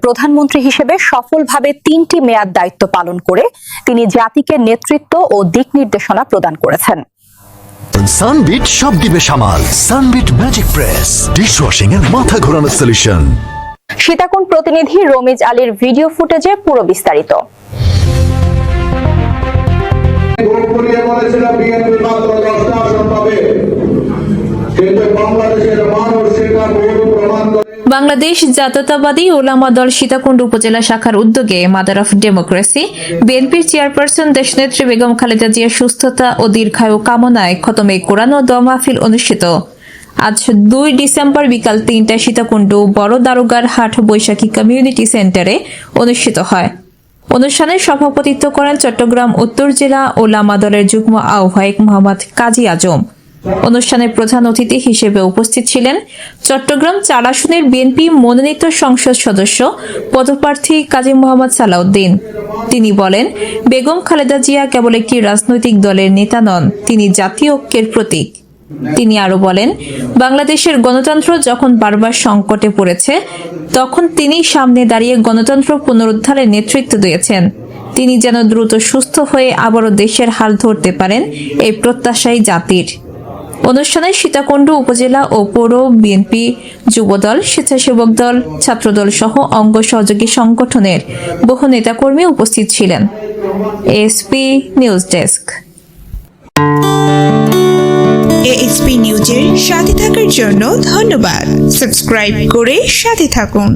প্রধানমন্ত্রী হিসেবে সফলভাবে ৩টি মেয়াদ দায়িত্ব পালন করে তিনি জাতিকে নেতৃত্ব ও দিক নির্দেশনা প্রদান করেছেন। সানবিট সব দিবে সামাল। সানবিট ম্যাজিক প্রেস ডিশওয়াশিং এর মাথা ঘোরানো সলিউশন। সীতাকুণ্ড প্রতিনিধি রমিজ আলীর ভিডিও ফুটেজে পুরো বিস্তারিত। বাংলাদেশ জাতীয়তাবাদী ওলামা দল সীতাকুণ্ড উপজেলা শাখার উদ্যোগে মাদার অফ ডেমোক্রেসি বিএনপির চেয়ারপারসন দেশনেত্রী বেগম খালেদা জিয়ার সুস্থতা ও দীর্ঘায়ু কামনায় খতমে কোরআন ও দোয়া মাহফিল অনুষ্ঠিত। আজ ২ ডিসেম্বর বিকাল ৩টায় সীতাকুণ্ড বড় দারোগার হাট বৈশাখী কমিউনিটি সেন্টারে অনুষ্ঠিত হয়। অনুষ্ঠানে সভাপতিত্ব করেন চট্টগ্রাম উত্তর জেলা ওলামা দলের যুগ্ম আহ্বায়ক মোহাম্মদ কাজী আজম। অনুষ্ঠানে প্রধান অতিথি হিসেবে উপস্থিত ছিলেন চট্টগ্রাম ৪ আসনের বিএনপি মনোনীত সংসদ সদস্য পদপ্রার্থী কাজী মোহাম্মদ সালাউদ্দিন। তিনি বলেন, বেগম খালেদা জিয়া কেবল একটি রাজনৈতিক দলের নেতা নন, তিনি জাতীয় ঐক্যের প্রতীক। তিনি আরো বলেন, বাংলাদেশের গণতন্ত্র যখন বারবার সংকটে পড়েছে তখন তিনি সামনে দাঁড়িয়ে গণতন্ত্র পুনরুদ্ধারের নেতৃত্ব দিয়েছেন। তিনি যেন দ্রুত সুস্থ হয়ে আবারও দেশের হাল ধরতে পারেন, এই প্রত্যাশাই জাতির। অনুষ্ঠানে সীতাকুণ্ড উপজেলা ও পৌর বিএনপি, যুবদল, স্বেচ্ছাসেবক দল, ছাত্রদল সহ অঙ্গ সহযোগী সংগঠনের বহু নেতাকর্মী উপস্থিত ছিলেন। ASP news desk. এএসপি নিউজের সাথে থাকার জন্য ধন্যবাদ। সাবস্ক্রাইব করে সাথে থাকুন।